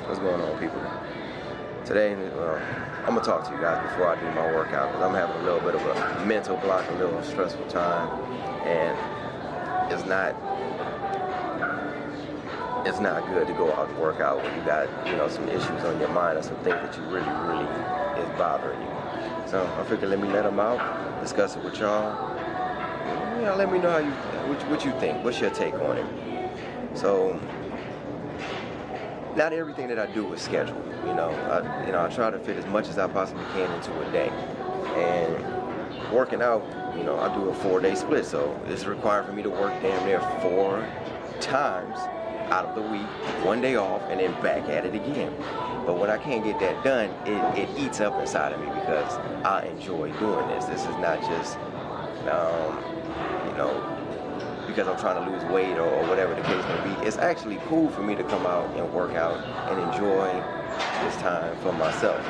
What's going on, people? Today, I'm gonna talk to you guys before I do my workout because I'm having a little bit of a mental block, a little stressful time, and it's not good to go out and work out when you got some issues on your mind or some things that you really is bothering you. So I figured let them out, discuss it with y'all. Let me know what you think. What's your take on it? So. Not everything that I do is scheduled. I try to fit as much as I possibly can into a day. And working out, I do a 4-day split, so it's required for me to work damn near 4 times out of the week, 1 day off, and then back at it again. But when I can't get that done, it eats up inside of me because I enjoy doing this. This is not just, because I'm trying to lose weight or whatever the case may be. It's actually cool for me to come out and work out and enjoy this time for myself.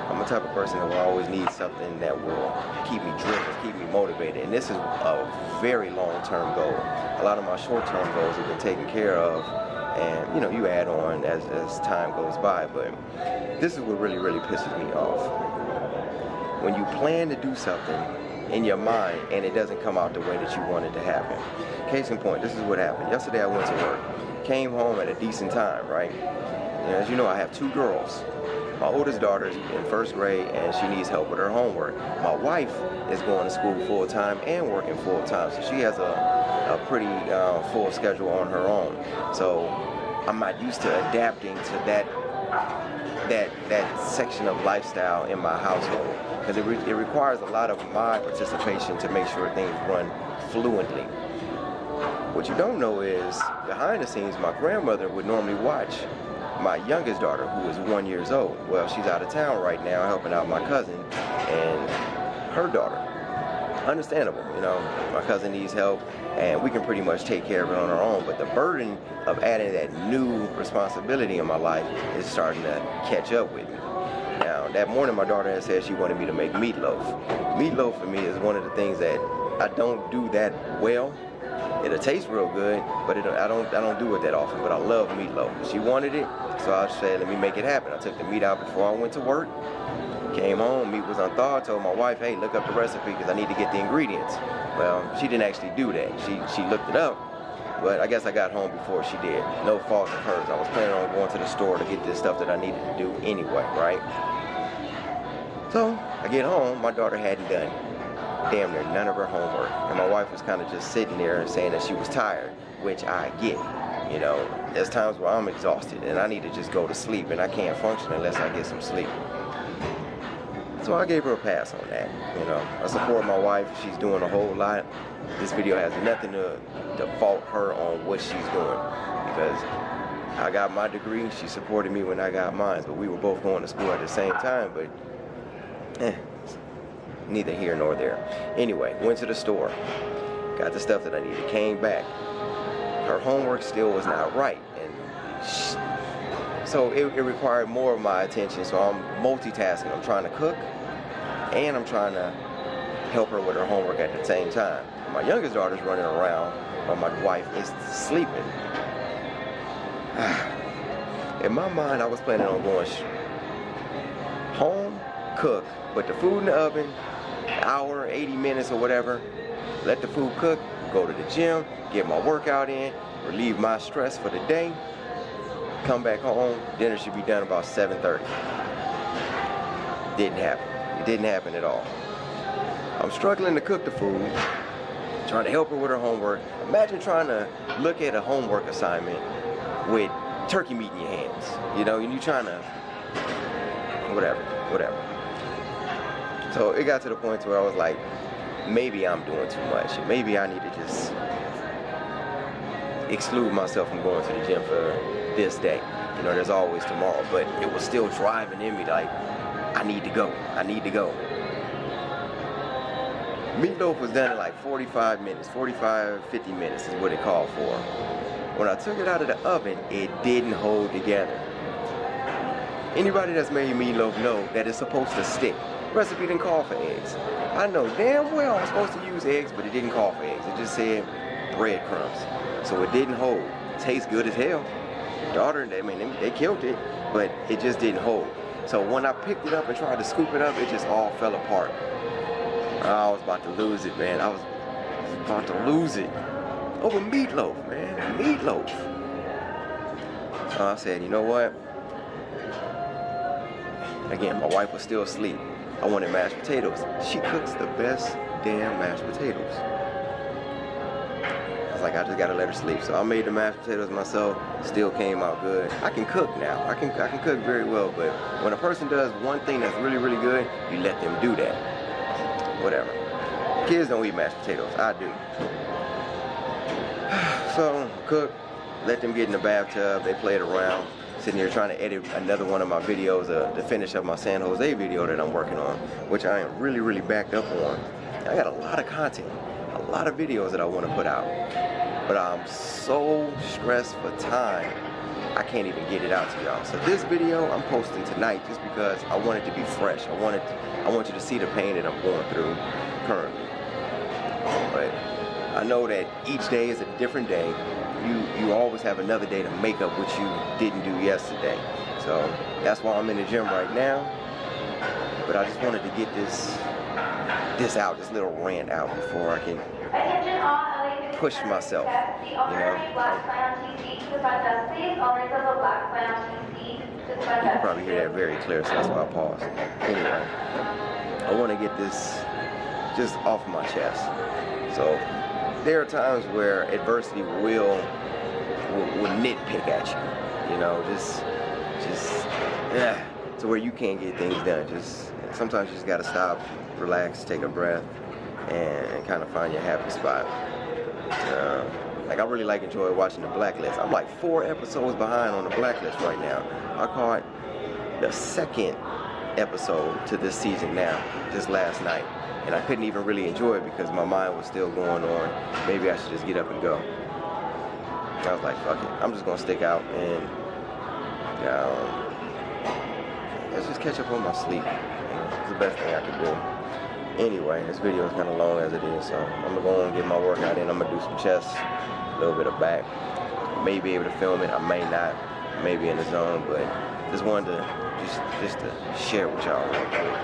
I'm the type of person that will always need something that will keep me driven, keep me motivated, and this is a very long-term goal. A lot of my short-term goals have been taken care of, and you add on as time goes by, but this is what really pisses me off. When you plan to do something in your mind and it doesn't come out the way that you want it to happen. Case in point, this is what happened. Yesterday I went to work, came home at a decent time, right? And as you know, I have 2 girls. My oldest daughter is in 1st grade and she needs help with her homework. My wife is going to school full-time and working full-time, so she has a pretty full schedule on her own. So I'm not used to adapting to that section of lifestyle in my household, because it requires a lot of my participation to make sure things run fluently. What you don't know is, behind the scenes, my grandmother would normally watch my youngest daughter, who is 1 year old. Well, she's out of town right now helping out my cousin and her daughter. Understandable, my cousin needs help and we can pretty much take care of it on our own, but the burden of adding that new responsibility in my life is starting to catch up with me. Now, that morning my daughter had said she wanted me to make meatloaf. Meatloaf for me is one of the things that I don't do that well. It'll taste real good, but I don't do it that often, but I love meatloaf. She wanted it, so I said, let me make it happen. I took the meat out before I went to work. Came home, meat was unthawed, told my wife, hey, look up the recipe because I need to get the ingredients. Well, she didn't actually do that. She looked it up, but I guess I got home before she did. No fault of hers. I was planning on going to the store to get this stuff that I needed to do anyway, right? So I get home, my daughter hadn't done damn near none of her homework. And my wife was kind of just sitting there and saying that she was tired, which I get. There's times where I'm exhausted and I need to just go to sleep, and I can't function unless I get some sleep. So I gave her a pass on that. I support my wife. She's doing a whole lot. This video has nothing to fault her on what she's doing, because I got my degree. She supported me when I got mine, but we were both going to school at the same time, but neither here nor there. Anyway, went to the store, got the stuff that I needed, came back. Her homework still was not right, and so it required more of my attention, so I'm multitasking. I'm trying to cook, and I'm trying to help her with her homework at the same time. My youngest daughter's running around while my wife is sleeping. In my mind, I was planning on going home, cook, put the food in the oven, hour, 80 minutes or whatever, let the food cook, go to the gym, get my workout in, relieve my stress for the day, come back home, dinner should be done about 7:30. Didn't happen. It didn't happen at all. I'm struggling to cook the food, trying to help her with her homework. Imagine trying to look at a homework assignment with turkey meat in your hands, and you're trying to, whatever. So it got to the point where I was like, maybe I'm doing too much. Maybe I need to just exclude myself from going to the gym for this day. There's always tomorrow, but it was still driving in me like, I need to go. Meatloaf was done in like 45 minutes, 45, 50 minutes is what it called for. When I took it out of the oven, it didn't hold together. Anybody that's made meatloaf know that it's supposed to stick. The recipe didn't call for eggs. I know damn well I'm supposed to use eggs, but it didn't call for eggs. It just said breadcrumbs. So it didn't hold. Tastes good as hell. daughter, I mean, they killed it, but it just didn't hold. So when I picked it up and tried to scoop it up, it just all fell apart. I was about to lose it, man. I was about to lose it. Over meatloaf, man. Meatloaf. So I said, you know what? Again, my wife was still asleep. I wanted mashed potatoes. She cooks the best damn mashed potatoes. I was like, I just gotta let her sleep. So I made the mashed potatoes myself. Still came out good. I can cook now. I can cook very well, but when a person does one thing that's really, really good, you let them do that. Whatever. Kids don't eat mashed potatoes. I do. So, cook, let them get in the bathtub. They played around. Sitting here trying to edit another one of my videos, the finish of my San Jose video that I'm working on, which I am really, really backed up on. I got a lot of content, a lot of videos that I want to put out, but I'm so stressed for time, I can't even get it out to y'all. So this video I'm posting tonight just because I want it to be fresh. I want you to see the pain that I'm going through currently. But I know that each day is a different day. You always have another day to make up what you didn't do yesterday. So that's why I'm in the gym right now. But I just wanted to get this out, this little rant out before I can push myself, you know. You can probably hear that very clear, so that's why I paused. Anyway, I want to get this just off my chest. So there are times where adversity will nitpick at you, you know, just to where you can't get things done. Just sometimes you just gotta stop, relax, take a breath, and kind of find your happy spot. Like I really enjoy watching The Blacklist. I'm like 4 episodes behind on The Blacklist right now. I caught the 2nd episode to this season now, just last night. And I couldn't even really enjoy it because my mind was still going on. Maybe I should just get up and go. I was like, fuck it. I'm just gonna stick out and let's just catch up on my sleep. It's the best thing I can do. Anyway, this video is kind of long as it is, so I'm gonna go and get my workout in. I'm gonna do some chest, a little bit of back. May be able to film it. I may not. Maybe in the zone, but just wanted to just to share with y'all real quick.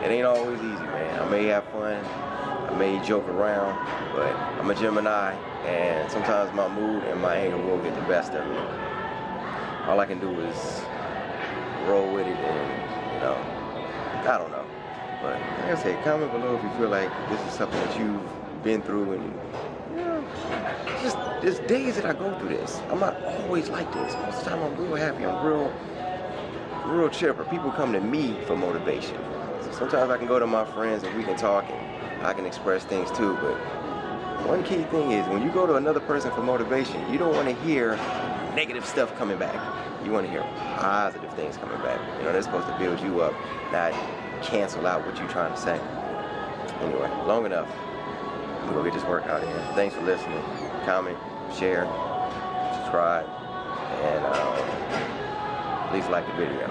It ain't always easy, man. I may have fun, I may joke around, but I'm a Gemini, and sometimes my mood and my anger will get the best of me. All I can do is roll with it and, you know, I don't know. But like I said, comment below if you feel like this is something that you've been through, and, you know, just days that I go through this. I'm not always like this. Most of the time I'm real happy, I'm real chipper. People come to me for motivation. Sometimes I can go to my friends and we can talk and I can express things too, but one key thing is when you go to another person for motivation, you don't want to hear negative stuff coming back. You want to hear positive things coming back. You know, they're supposed to build you up, not cancel out what you're trying to say. Anyway, long enough. I'm gonna go get this workout in. Thanks for listening. Comment, share, subscribe, and please like the video.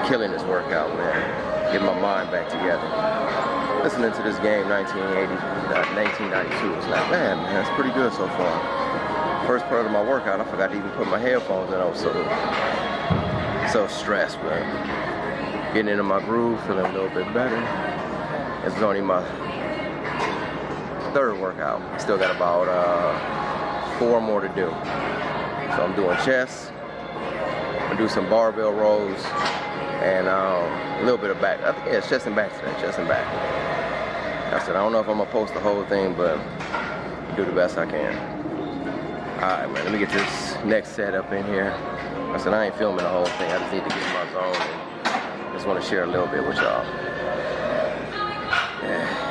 Killing this workout, man. Getting my mind back together. Listening to this game, 1992, it's like, man, that's pretty good so far. First part of my workout, I forgot to even put my headphones in. I was so stressed, but getting into my groove, feeling a little bit better. It's only my third workout. Still got about 4 more to do. So I'm doing chest. I'm gonna do some barbell rows and a little bit of back. I think it's chest and back today. Chest and back. I said I don't know if I'm gonna post the whole thing, but do the best I can. All right, man. Let me get this next set up in here. I said I ain't filming the whole thing. I just need to get in my zone and just want to share a little bit with y'all. Yeah.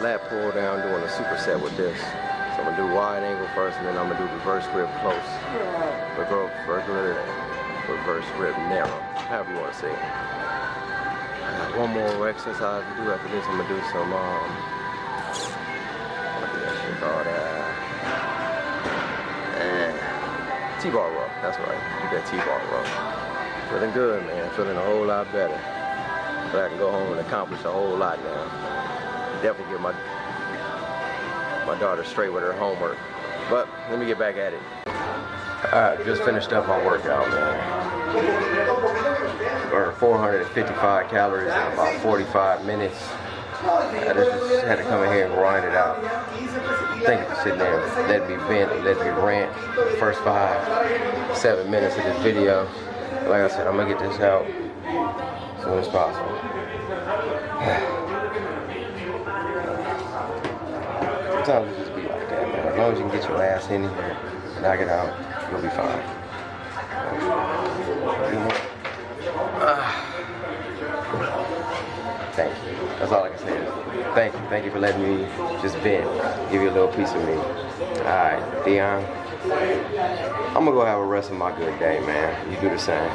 Lat pull down, doing a superset with this. So I'm gonna do wide angle first, and then I'm gonna do reverse grip close, reverse grip narrow, however you want to say it. I got one more exercise to do after this. I'm gonna do some what is that shit called? T-bar row. That's right. Do that T-bar row. Feeling good, man. Feeling a whole lot better. So I can go home and accomplish a whole lot now. Definitely get my daughter straight with her homework. But let me get back at it. Alright, just finished up my workout, man. Burned 455 calories in about 45 minutes. I just had to come in here and grind it out. Thank you for sitting there. Let me vent, let me rant the first 5-7 minutes of this video. Like I said, I'm gonna get this out as soon as possible. Sometimes it just be like that, man. As long as you can get your ass in here, knock it out, you'll be fine. Thank you. That's all I can say. Thank you. Thank you for letting me just vent, give you a little piece of me. Alright, Deon. I'm gonna go have a rest of my good day, man. You do the same.